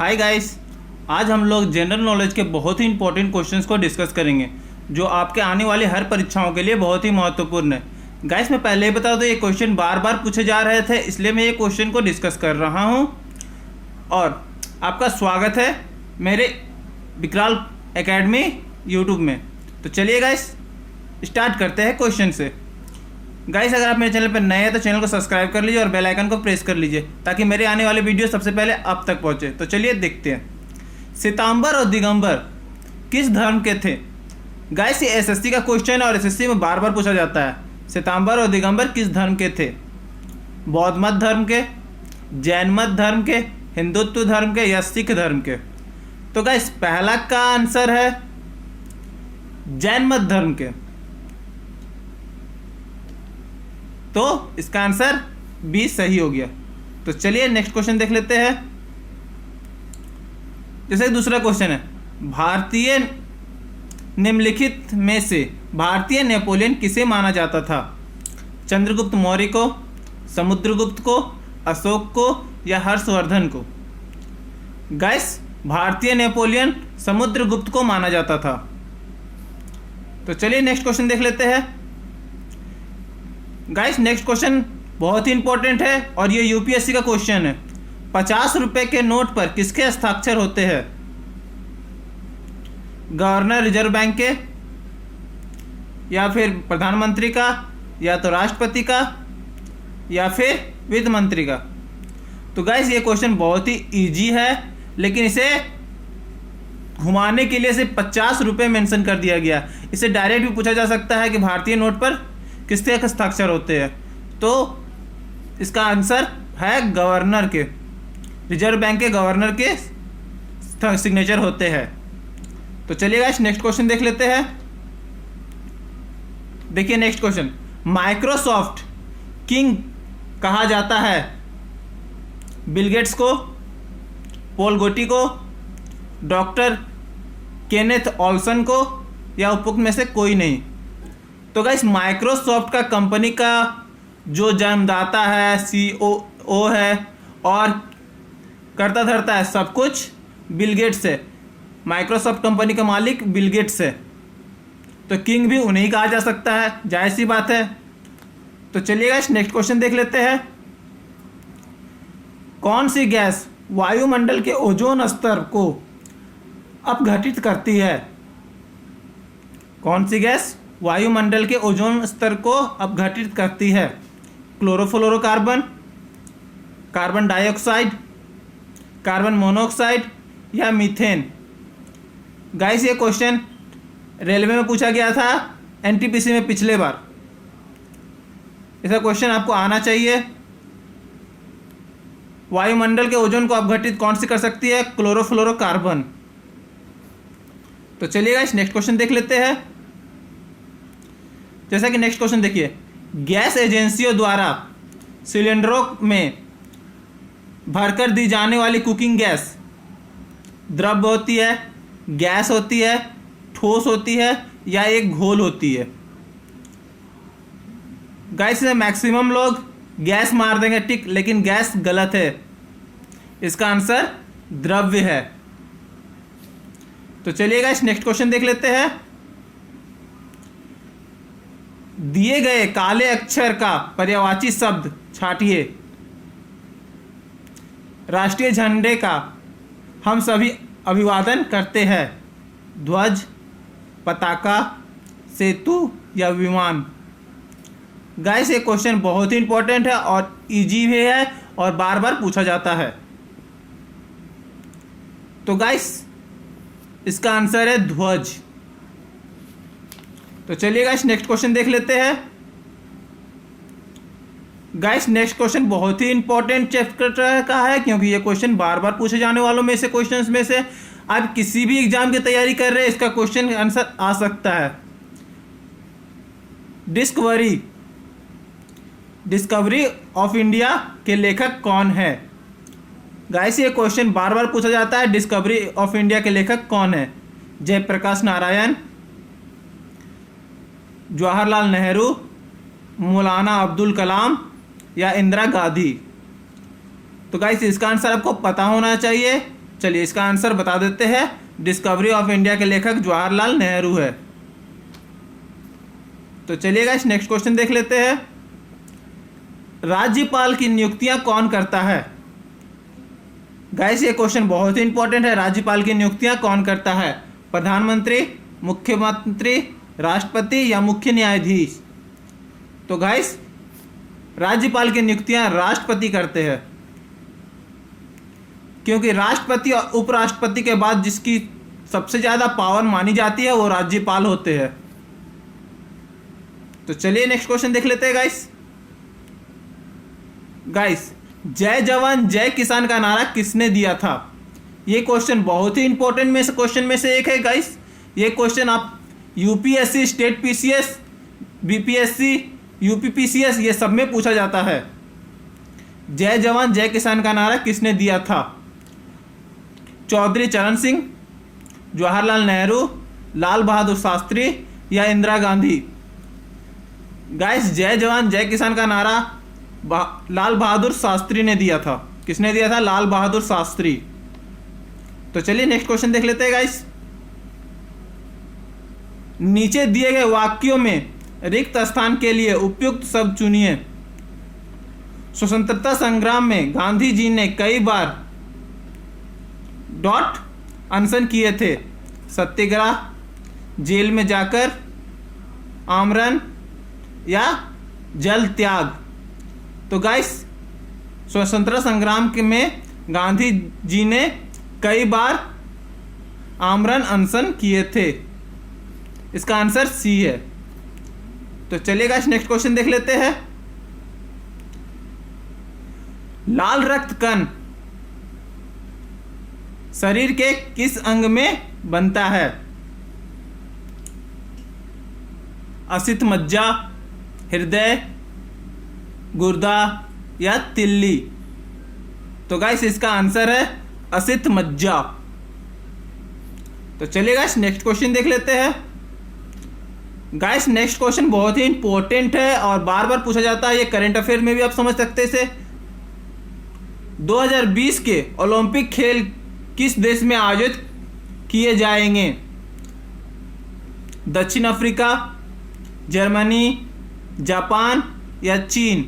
Hi guys, आज हम लोग जनरल नॉलेज के बहुत ही इंपॉर्टेंट क्वेश्चंस को डिस्कस करेंगे जो आपके आने वाली हर परीक्षाओं के लिए बहुत ही महत्वपूर्ण है। गाइस, मैं पहले ही बता दूं, ये क्वेश्चन बार बार पूछे जा रहे थे, इसलिए मैं ये क्वेश्चन को डिस्कस कर रहा हूं। और आपका स्वागत है मेरे विकराल एकेडमी यूट्यूब में। तो चलिए गाइस, स्टार्ट करते हैं क्वेश्चन से। गाइस, अगर आप मेरे चैनल पर नए हैं तो चैनल को सब्सक्राइब कर लीजिए और बेल आइकन को प्रेस कर लीजिए ताकि मेरे आने वाले वीडियो सबसे पहले आप तक पहुंचे। तो चलिए देखते हैं, श्वेतांबर और दिगंबर किस धर्म के थे? गाइस, ये एसएससी का क्वेश्चन है और एसएससी में बार बार पूछा जाता है। श्वेतांबर और दिगंबर किस धर्म के थे? बौद्ध मत धर्म के, जैन मत धर्म के, हिंदुत्व धर्म के या सिख धर्म के? तो गाइस, पहला का आंसर है जैन मत धर्म के। तो इसका आंसर बी सही हो गया। तो चलिए नेक्स्ट क्वेश्चन देख लेते हैं। जैसे दूसरा क्वेश्चन है, भारतीय निम्नलिखित में से भारतीय नेपोलियन किसे माना जाता था? चंद्रगुप्त मौर्य को, समुद्रगुप्त को, अशोक को या हर्षवर्धन को? गाइस, भारतीय नेपोलियन समुद्रगुप्त को माना जाता था। तो चलिए नेक्स्ट क्वेश्चन देख लेते हैं। गाइस, नेक्स्ट क्वेश्चन बहुत ही इंपॉर्टेंट है और ये यूपीएससी का क्वेश्चन है। 50 रुपए के नोट पर किसके हस्ताक्षर होते हैं? गवर्नर रिजर्व बैंक के, या फिर प्रधानमंत्री का, या तो राष्ट्रपति का, या फिर वित्त मंत्री का? तो गाइस, ये क्वेश्चन बहुत ही इजी है, लेकिन इसे घुमाने के लिए सिर्फ 50 रुपये मेंशन कर दिया गया। इसे डायरेक्ट भी पूछा जा सकता है कि भारतीय नोट पर किसके हस्ताक्षर होते हैं। तो इसका आंसर है गवर्नर के, रिजर्व बैंक के गवर्नर के सिग्नेचर होते हैं। तो चलिए गाइस, नेक्स्ट क्वेश्चन देख लेते हैं। देखिए नेक्स्ट क्वेश्चन, माइक्रोसॉफ्ट किंग कहा जाता है बिल गेट्स को, पॉल गोटी को, डॉक्टर केनेथ ऑल्सन को या उपरोक्त में से कोई नहीं? तो गाइस, माइक्रोसॉफ्ट का कंपनी का जो जन्मदाता है, सीओओ है और करता धरता है सब कुछ बिल गेट्स है। माइक्रोसॉफ्ट कंपनी का मालिक बिल गेट्स है, तो किंग भी उन्हें ही कहा जा सकता है, जाहिर सी बात है। तो चलिए गाइस, नेक्स्ट क्वेश्चन देख लेते हैं। कौन सी गैस वायुमंडल के ओजोन स्तर को अपघटित करती है? कौन सी गैस वायुमंडल के ओजोन स्तर को अपघटित करती है? Chlorofluorocarbon, carbon dioxide, carbon monoxide या मीथेन? गाइस, ये क्वेश्चन रेलवे में पूछा गया था एनटीपीसी में पिछले बार। ऐसा क्वेश्चन आपको आना चाहिए। वायुमंडल के ओजोन को अपघटित कौन सी कर सकती है? क्लोरोफ्लोरोकार्बन। तो चलिए गाइस, नेक्स्ट क्वेश्चन देख लेते हैं। जैसा कि नेक्स्ट क्वेश्चन देखिए, गैस एजेंसियों द्वारा सिलेंडरों में भरकर दी जाने वाली कुकिंग गैस द्रव होती है, गैस होती है, ठोस होती है या एक घोल होती है? गाइस, मैक्सिमम लोग गैस मार देंगे टिक, लेकिन गैस गलत है। इसका आंसर द्रव्य है। तो चलिए गाइस, नेक्स्ट क्वेश्चन देख लेते हैं। दिए गए काले अक्षर का पर्यायवाची शब्द छाटिए। राष्ट्रीय झंडे का हम सभी अभिवादन करते हैं। ध्वज, पताका, सेतु या विमान? गाइस, ये क्वेश्चन बहुत ही इंपॉर्टेंट है और इजी भी है और बार बार पूछा जाता है। तो गाइस, इसका आंसर है ध्वज। तो चलिए गाइस, नेक्स्ट क्वेश्चन देख लेते हैं। गाइस, नेक्स्ट क्वेश्चन बहुत ही इंपॉर्टेंट चैप्टर का है, क्योंकि ये क्वेश्चन बार बार पूछे जाने वालों में से क्वेश्चंस में से आप किसी भी एग्जाम की तैयारी कर रहे हैं, इसका क्वेश्चन आंसर आ सकता है। डिस्कवरी ऑफ इंडिया के लेखक कौन है? गाइस, ये क्वेश्चन बार बार पूछा जाता है, डिस्कवरी ऑफ इंडिया के लेखक कौन है? जयप्रकाश नारायण, जवाहरलाल नेहरू, मौलाना अब्दुल कलाम या इंदिरा गांधी? तो गाइस, इसका आंसर आपको पता होना चाहिए। चलिए इसका आंसर बता देते हैं। डिस्कवरी ऑफ इंडिया के लेखक जवाहरलाल नेहरू है। तो चलिए गाइस नेक्स्ट क्वेश्चन देख लेते हैं। राज्यपाल की नियुक्तियां कौन करता है? गाइस ये क्वेश्चन बहुत ही इंपॉर्टेंट है। राज्यपाल की नियुक्तियां कौन करता है? प्रधानमंत्री, मुख्यमंत्री, राष्ट्रपति या मुख्य न्यायाधीश? तो गाइस राज्यपाल की नियुक्तियां राष्ट्रपति करते हैं, क्योंकि राष्ट्रपति और उपराष्ट्रपति के बाद जिसकी सबसे ज़्यादा पावर मानी जाती है वो राज्यपाल होते हैं। तो चलिए नेक्स्ट क्वेश्चन देख लेते हैं गाइस जय जवान जय किसान का नारा किसने दिया था? ये क्वेश्चन बहुत ही इंपॉर्टेंट में से क्वेश्चन में से एक है गाइस। ये क्वेश्चन आप UPSC, state PCS, BPSC, UPPCS ये सब में पूछा जाता है। जय जवान जय किसान का नारा किसने दिया था? चौधरी चरण सिंह, जवाहरलाल नेहरू, लाल बहादुर शास्त्री या इंदिरा गांधी? गाइस जय जवान जय किसान का नारा लाल बहादुर शास्त्री ने दिया था। किसने दिया था? लाल बहादुर शास्त्री। तो चलिए नेक्स्ट क्वेश्चन देख लेते हैं गाइस। नीचे दिए गए वाक्यों में रिक्त स्थान के लिए उपयुक्त शब्द चुनिए। स्वतंत्रता संग्राम में गांधी जी ने कई बार अनशन किए थे। सत्याग्रह, जेल में जाकर, आमरण या जल त्याग? तो गाइस स्वतंत्रता संग्राम में गांधी जी ने कई बार आमरण अनशन किए थे। इसका आंसर सी है। तो चलिए गाइस नेक्स्ट क्वेश्चन देख लेते हैं। लाल रक्त कण शरीर के किस अंग में बनता है? असित मज्जा, हृदय, गुर्दा या तिल्ली? तो गाइस इसका आंसर है असित मज्जा। तो चलिए गाइस नेक्स्ट क्वेश्चन देख लेते हैं। गाइस नेक्स्ट क्वेश्चन बहुत ही इंपॉर्टेंट है और बार बार पूछा जाता है। ये करंट अफेयर में भी आप समझ सकते हैं इसे। 2020 के ओलंपिक खेल किस देश में आयोजित किए जाएंगे? दक्षिण अफ्रीका, जर्मनी, जापान या चीन?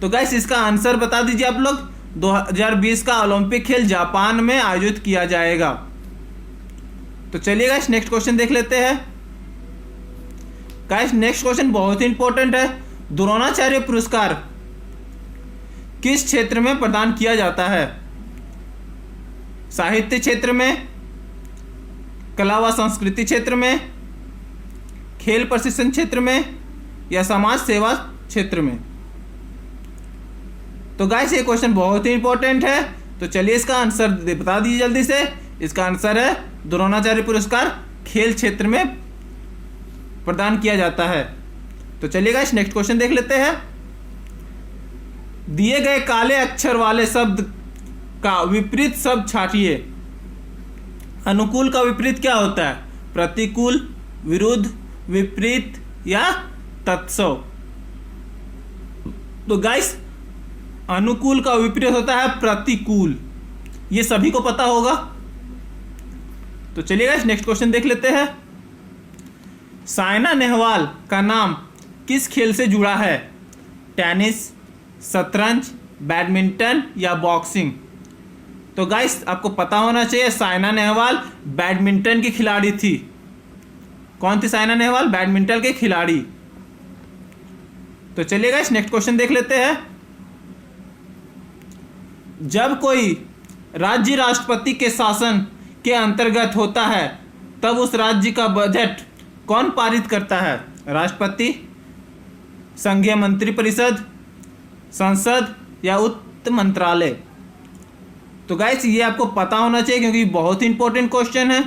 तो गाइस इसका आंसर बता दीजिए आप लोग। 2020 का ओलंपिक खेल जापान में आयोजित किया जाएगा। तो चलिए गाइस नेक्स्ट क्वेश्चन देख लेते हैं। गाइस नेक्स्ट क्वेश्चन बहुत ही इंपॉर्टेंट है। द्रोणाचार्य पुरस्कार किस क्षेत्र में प्रदान किया जाता है? साहित्य क्षेत्र में, कला व संस्कृति क्षेत्र में, खेल प्रशिक्षण क्षेत्र में या समाज सेवा क्षेत्र में? तो गाइस ये क्वेश्चन बहुत ही इंपॉर्टेंट है। तो चलिए इसका आंसर बता दीजिए जल्दी से। इसका आंसर है द्रोणाचार्य पुरस्कार खेल क्षेत्र में प्रदान किया जाता है। तो चलिए गाइस नेक्स्ट क्वेश्चन देख लेते हैं। दिए गए काले अक्षर वाले शब्द का विपरीत शब्द छाटिए। अनुकूल का विपरीत क्या होता है? प्रतिकूल, विरुद्ध, विपरीत या तत्सव? तो गाइस अनुकूल का विपरीत होता है प्रतिकूल। ये सभी को पता होगा। तो चलिए गाइस नेक्स्ट क्वेश्चन देख लेते हैं। साइना नेहवाल का नाम किस खेल से जुड़ा है? टेनिस, शतरंज, बैडमिंटन या बॉक्सिंग? तो गाइस आपको पता होना चाहिए साइना नेहवाल बैडमिंटन की खिलाड़ी थी। कौन थी साइना नेहवाल? बैडमिंटन के खिलाड़ी। तो चलिए गाइस नेक्स्ट क्वेश्चन देख लेते हैं। जब कोई राज्य राष्ट्रपति के शासन के अंतर्गत होता है तब उस राज्य का बजट कौन पारित करता है? राष्ट्रपति, संघीय मंत्रिपरिषद, संसद या वित्त मंत्रालय? तो गाइस ये आपको पता होना चाहिए क्योंकि बहुत ही इंपॉर्टेंट क्वेश्चन है।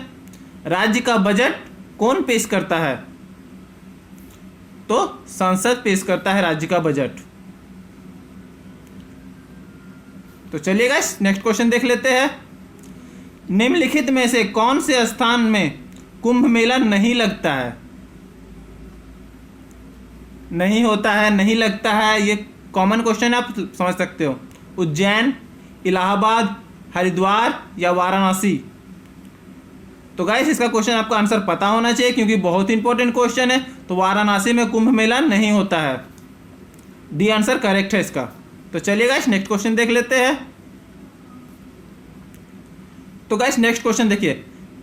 राज्य का बजट कौन पेश करता है? तो संसद पेश करता है राज्य का बजट। तो चलिए गाइस नेक्स्ट क्वेश्चन देख लेते हैं। निम्नलिखित में से कौन से स्थान में कुंभ मेला नहीं लगता है? नहीं होता है, नहीं लगता है, ये कॉमन क्वेश्चन है, आप समझ सकते हो। उज्जैन, इलाहाबाद, हरिद्वार या वाराणसी? तो गाइस इसका क्वेश्चन आपका आंसर पता होना चाहिए क्योंकि बहुत इंपॉर्टेंट क्वेश्चन है। तो वाराणसी में कुंभ मेला नहीं होता है। डी आंसर करेक्ट है इसका। तो चलिए गाइस नेक्स्ट क्वेश्चन देख लेते हैं। तो गाइस नेक्स्ट क्वेश्चन देखिए,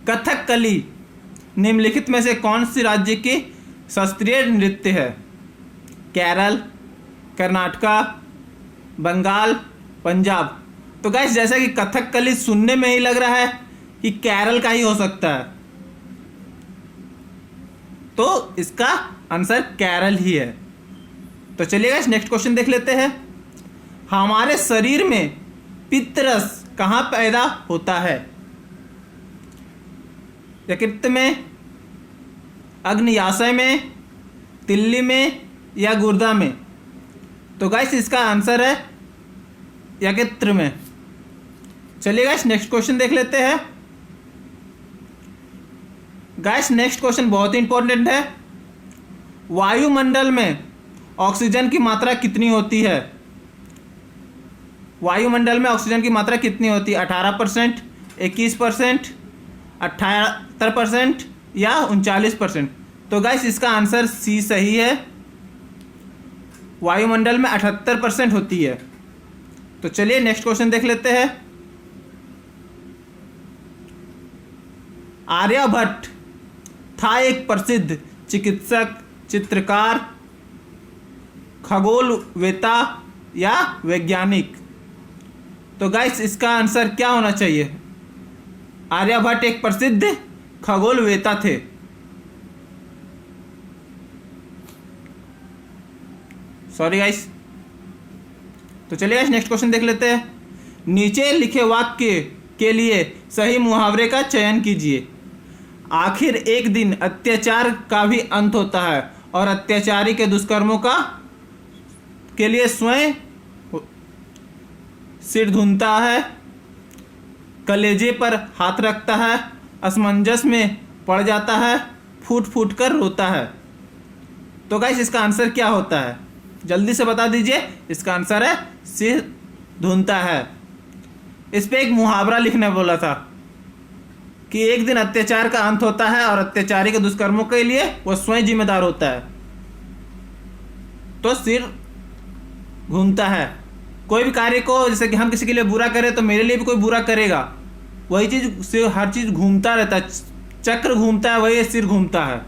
कथकली निम्नलिखित में से कौन सी राज्य की शास्त्रीय नृत्य है? केरल, कर्नाटका, बंगाल, पंजाब? तो गाइस जैसा कि कथकली सुनने में ही लग रहा है कि केरल का ही हो सकता है, तो इसका आंसर केरल ही है। तो चलिए गाइस नेक्स्ट क्वेश्चन देख लेते हैं। हमारे शरीर में पित्तरस कहाँ पैदा होता है? यकृत में, अग्न्याशय में, तिल्ली में या गुर्दा में? तो गाइस इसका आंसर है यकृत में। चलिए गाइस नेक्स्ट क्वेश्चन देख लेते हैं। गाइस नेक्स्ट क्वेश्चन बहुत ही इंपॉर्टेंट है। वायुमंडल में ऑक्सीजन की मात्रा कितनी होती है? वायुमंडल में ऑक्सीजन की मात्रा कितनी होती है? 18%, 21%, 78% या 39%? तो गाइस इसका आंसर सी सही है। वायुमंडल में 78% होती है। तो चलिए नेक्स्ट क्वेश्चन देख लेते हैं। आर्यभट्ट था एक प्रसिद्ध चिकित्सक, चित्रकार, खगोलवेता या वैज्ञानिक? तो गाइस इसका आंसर क्या होना चाहिए? आर्यभट्ट एक प्रसिद्ध खगोलवेता थे। Sorry guys. तो चलिए गाइस नेक्स्ट क्वेश्चन देख लेते हैं। नीचे लिखे वाक्य के लिए सही मुहावरे का चयन कीजिए। आखिर एक दिन अत्याचार का भी अंत होता है और अत्याचारी के दुष्कर्मों का के लिए स्वयं सिर धुनता है, कलेजे पर हाथ रखता है, असमंजस में पड़ जाता है, फूट फूट कर रोता है। तो गाइस इसका आंसर क्या होता है? जल्दी से बता दीजिए। इसका आंसर है सिर धुनता है। इस पे एक मुहावरा लिखने बोला था कि एक दिन अत्याचार का अंत होता है और अत्याचारी के दुष्कर्मों के लिए वो स्वयं जिम्मेदार होता है। तो सिर घूमता है। कोई भी कार्य को, जैसे कि हम किसी के लिए बुरा करें तो मेरे लिए भी कोई बुरा करेगा, वही चीज से हर चीज घूमता रहता है, चक्र घूमता है, वही सिर घूमता है।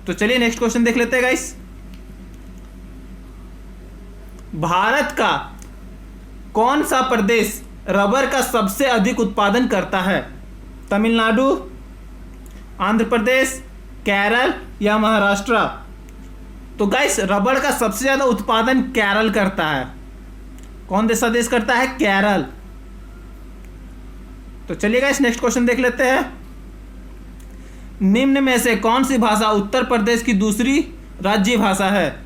तो चलिए नेक्स्ट क्वेश्चन देख लेते हैं गाइस। भारत का कौन सा प्रदेश रबर का सबसे अधिक उत्पादन करता है? तमिलनाडु, आंध्र प्रदेश, केरल या महाराष्ट्र? तो गाइस रबर का सबसे ज्यादा उत्पादन केरल करता है। कौन सा देश करता है? केरल। तो चलिए गाइस नेक्स्ट क्वेश्चन देख लेते हैं। निम्न में से कौन सी भाषा उत्तर प्रदेश की दूसरी राज्य भाषा है?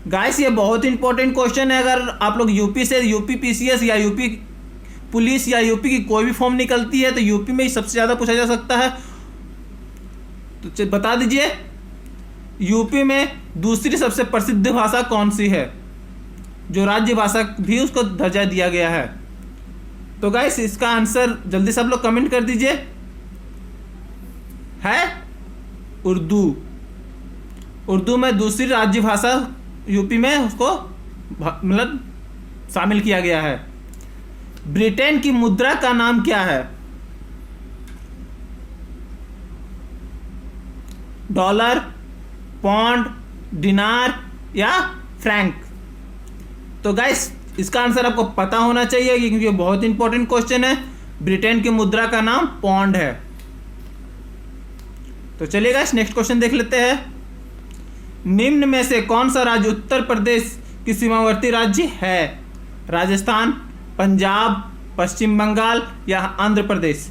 गाइस ये बहुत इंपॉर्टेंट क्वेश्चन है। अगर आप लोग यूपी से, यूपी पीसीएस या यूपी पुलिस या यूपी की कोई भी फॉर्म निकलती है तो यूपी में ही सबसे ज़्यादा पूछा जा सकता है। तो बता दीजिए यूपी में दूसरी सबसे प्रसिद्ध भाषा कौन सी है, जो राज्य भाषा भी उसको दर्जा दिया गया है? तो गाइस इसका आंसर जल्दी सब लोग कमेंट कर दीजिए। है उर्दू। उर्दू में दूसरी राज्य भाषा यूपी में उसको मतलब शामिल किया गया है। ब्रिटेन की मुद्रा का नाम क्या है? डॉलर, पौंड, दिनार या फ्रैंक? तो गाइस इसका आंसर आपको पता होना चाहिए क्योंकि बहुत इंपॉर्टेंट क्वेश्चन है। ब्रिटेन की मुद्रा का नाम पौंड है। तो चलिए गाइस नेक्स्ट क्वेश्चन देख लेते हैं। निम्न में से कौन सा राज्य उत्तर प्रदेश की सीमावर्ती राज्य है? राजस्थान, पंजाब, पश्चिम बंगाल या आंध्र प्रदेश?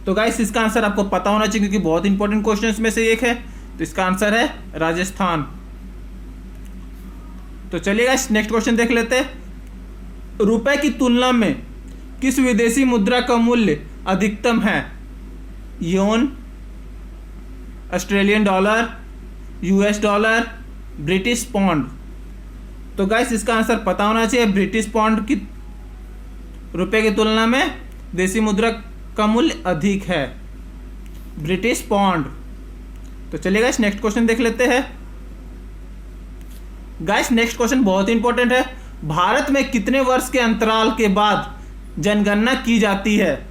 तो गाइस इसका आंसर आपको पता होना चाहिए क्योंकि बहुत इंपॉर्टेंट क्वेश्चंस में से एक है। तो इसका आंसर है राजस्थान। तो चलिए गाइस नेक्स्ट क्वेश्चन देख लेते हैं। रुपए की तुलना में किस विदेशी मुद्रा का मूल्य अधिकतम है? Yuan, Australian dollar, US dollar, British pound? तो गाइस इसका आंसर पता होना चाहिए। ब्रिटिश पौंड की रुपए की तुलना में देसी मुद्रा का मूल्य अधिक है, ब्रिटिश पाउंड। तो चलिए गाइस नेक्स्ट क्वेश्चन देख लेते हैं। गाइस नेक्स्ट क्वेश्चन बहुत इंपॉर्टेंट है। भारत में कितने वर्ष के अंतराल के बाद जनगणना की जाती है?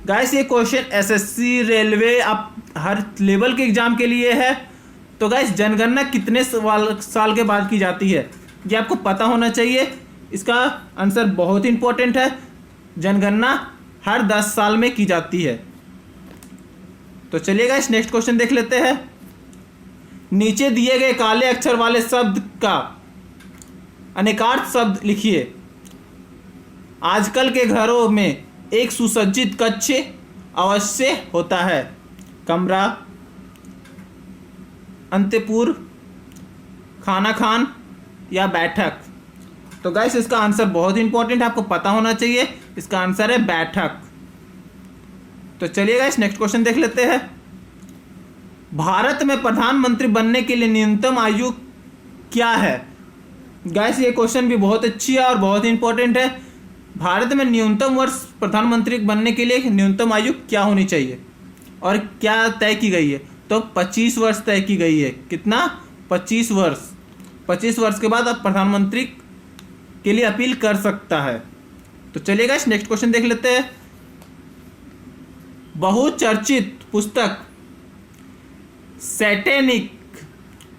गाइस ये क्वेश्चन एसएससी, रेलवे, आप हर लेवल के एग्जाम के लिए है। तो गाइस जनगणना कितने साल के बाद की जाती है ये आपको पता होना चाहिए। इसका आंसर बहुत इंपॉर्टेंट है। जनगणना हर 10 साल में की जाती है। तो चलिए गाइस नेक्स्ट क्वेश्चन देख लेते हैं। नीचे दिए गए काले अक्षर वाले शब्द का अनेकार्थ शब्द लिखिए। आजकल के घरों में एक सुसज्जित कक्ष अवश्य होता है। कमरा, अंतपुर, खाना खान या बैठक। तो गाइस इसका आंसर बहुत इंपॉर्टेंट है, आपको पता होना चाहिए। इसका आंसर है बैठक। तो चलिए गाइस नेक्स्ट क्वेश्चन देख लेते हैं। भारत में प्रधानमंत्री बनने के लिए न्यूनतम आयु क्या है? गाइस ये क्वेश्चन भी बहुत अच्छी है और बहुत इंपॉर्टेंट है। भारत में न्यूनतम वर्ष प्रधानमंत्री बनने के लिए न्यूनतम आयु क्या होनी चाहिए और क्या तय की गई है? तो 25 वर्ष तय की गई है। कितना? 25 वर्ष। 25 वर्ष के बाद आप प्रधानमंत्री के लिए अपील कर सकता है। तो चलिए गाइस नेक्स्ट क्वेश्चन देख लेते हैं। बहुचर्चित पुस्तक सैटेनिक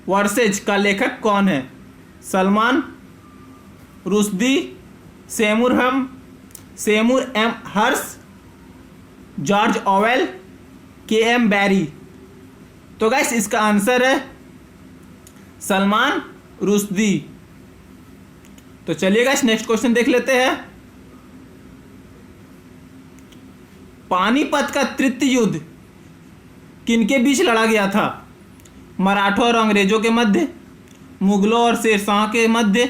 वर्सेज का लेखक कौन है? सलमान रुश्दी, सेमुर एम हर्ष, जॉर्ज ऑवेल, के.एम. बैरी। तो गाइस इसका आंसर है सलमान रुश्दी। तो चलिए गाइस नेक्स्ट क्वेश्चन देख लेते हैं। पानीपत का तृतीय युद्ध किनके बीच लड़ा गया था? मराठों और अंग्रेजों के मध्य, मुगलों और शेरशाह के मध्य,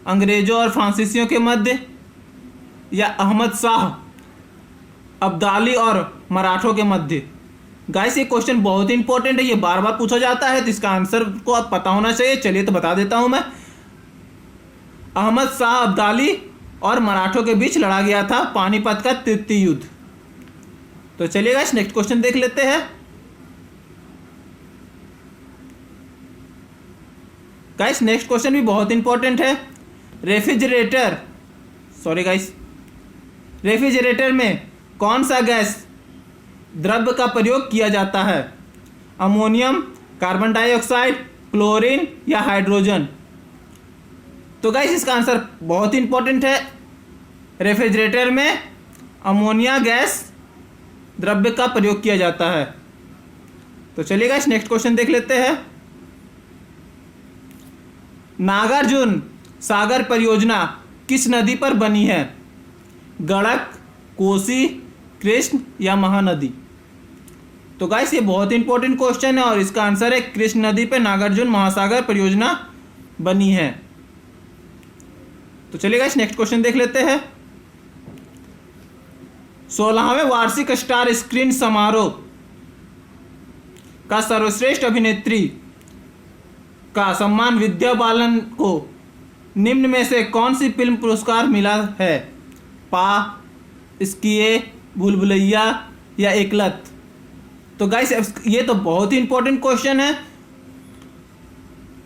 अंग्रेजों और फ्रांसीसियों के मध्य, या अहमद शाह अब्दाली और मराठों के मध्य। गाइस ये क्वेश्चन बहुत इंपॉर्टेंट है, ये बार बार पूछा जाता है, तो इसका आंसर को आप पता होना चाहिए। चलिए तो बता देता हूं मैं। अहमद शाह अब्दाली और मराठों के बीच लड़ा गया था पानीपत का तृतीय युद्ध। तो चलिए गाइस नेक्स्ट क्वेश्चन देख लेते हैं। गाइस नेक्स्ट क्वेश्चन भी बहुत इंपॉर्टेंट है। रेफ्रिजरेटर में कौन सा गैस द्रव्य का प्रयोग किया जाता है? अमोनियम, कार्बन डाइऑक्साइड, क्लोरीन या हाइड्रोजन। तो गाइस इसका आंसर बहुत इंपॉर्टेंट है। रेफ्रिजरेटर में अमोनिया गैस द्रव्य का प्रयोग किया जाता है। तो चलिए गाइस नेक्स्ट क्वेश्चन देख लेते हैं। नागार्जुन सागर परियोजना किस नदी पर बनी है? गंडक, कोसी, कृष्ण या महानदी। तो गाइस ये बहुत इंपॉर्टेंट क्वेश्चन है और इसका आंसर है कृष्ण नदी पर नागार्जुन महासागर परियोजना बनी है। तो चलिए गाइस नेक्स्ट क्वेश्चन देख लेते हैं। 16वें वार्षिक स्टार स्क्रीन समारोह का सर्वश्रेष्ठ अभिनेत्री का सम्मान विद्या बालन को निम्न में से कौन सी फिल्म पुरस्कार मिला है? पा, स्किए, भूल भुलैया या एकलत। तो गाइस ये तो बहुत ही इंपॉर्टेंट क्वेश्चन है।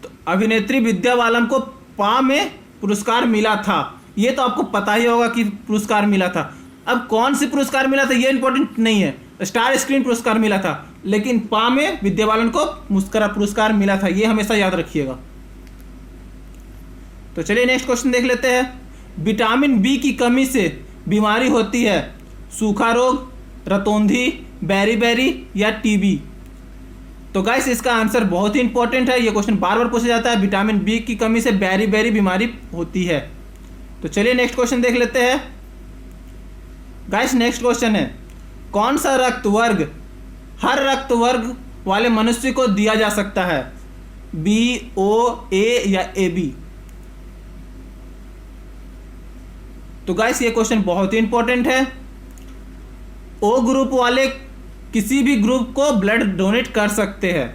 तो अभिनेत्री विद्या बालन को पा में पुरस्कार मिला था, ये तो आपको पता ही होगा कि पुरस्कार मिला था। अब कौन सी पुरस्कार मिला था ये इंपॉर्टेंट नहीं है। स्टार स्क्रीन पुरस्कार मिला था, लेकिन पा में विद्या बालन को मुस्करा पुरस्कार मिला था, ये हमेशा याद रखिएगा। तो चलिए नेक्स्ट क्वेश्चन देख लेते हैं। विटामिन बी की कमी से बीमारी होती है? सूखा रोग, रतौंधी, बेरी या टीबी। तो गाइस इसका आंसर बहुत ही इंपॉर्टेंट है, ये क्वेश्चन बार बार पूछा जाता है। विटामिन बी की कमी से बेरी बीमारी होती है। तो चलिए नेक्स्ट क्वेश्चन देख लेते हैं। गाइस नेक्स्ट क्वेश्चन है, कौन सा रक्त वर्ग हर रक्त वर्ग वाले मनुष्य को दिया जा सकता है? बी, ओ, ए या ए बी। तो गाइस ये क्वेश्चन बहुत ही इंपॉर्टेंट है। ओ ग्रुप वाले किसी भी ग्रुप को ब्लड डोनेट कर सकते हैं।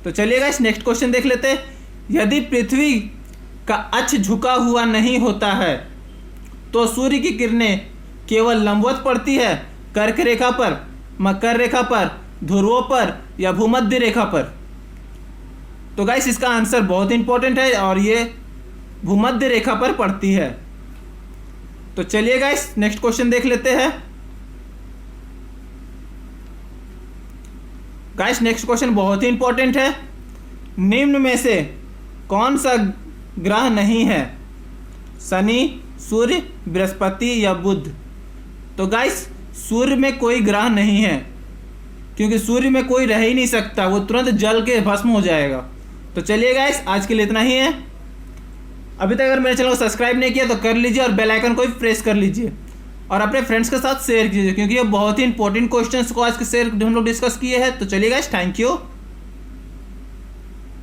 तो चलिए गाइस नेक्स्ट क्वेश्चन देख लेते हैं। यदि पृथ्वी का अक्ष झुका हुआ नहीं होता है तो सूर्य की किरणें केवल लंबवत पड़ती है कर्क रेखा पर, मकर रेखा पर, ध्रुवों पर या भूमध्य रेखा पर? तो गाइस इसका आंसर बहुत इंपॉर्टेंट है और ये भूमध्य रेखा पर पड़ती है। तो चलिए गाइस नेक्स्ट क्वेश्चन देख लेते हैं। गाइस नेक्स्ट क्वेश्चन बहुत ही इंपॉर्टेंट है। निम्न में से कौन सा ग्रह नहीं है? शनि, सूर्य, बृहस्पति या बुध? तो गाइस सूर्य में कोई ग्रह नहीं है, क्योंकि सूर्य में कोई रह ही नहीं सकता, वो तुरंत जल के भस्म हो जाएगा। तो चलिए गाइस आज के लिए इतना ही है। अभी तक अगर मेरे चैनल को सब्सक्राइब नहीं किया तो कर लीजिए और बेल आइकन को भी प्रेस कर लीजिए और अपने फ्रेंड्स के साथ शेयर कीजिए, क्योंकि ये बहुत ही इंपॉर्टेंट क्वेश्चंस को आज के शेयर हम लोग डिस्कस किए हैं। तो चलिए गाइस थैंक यू।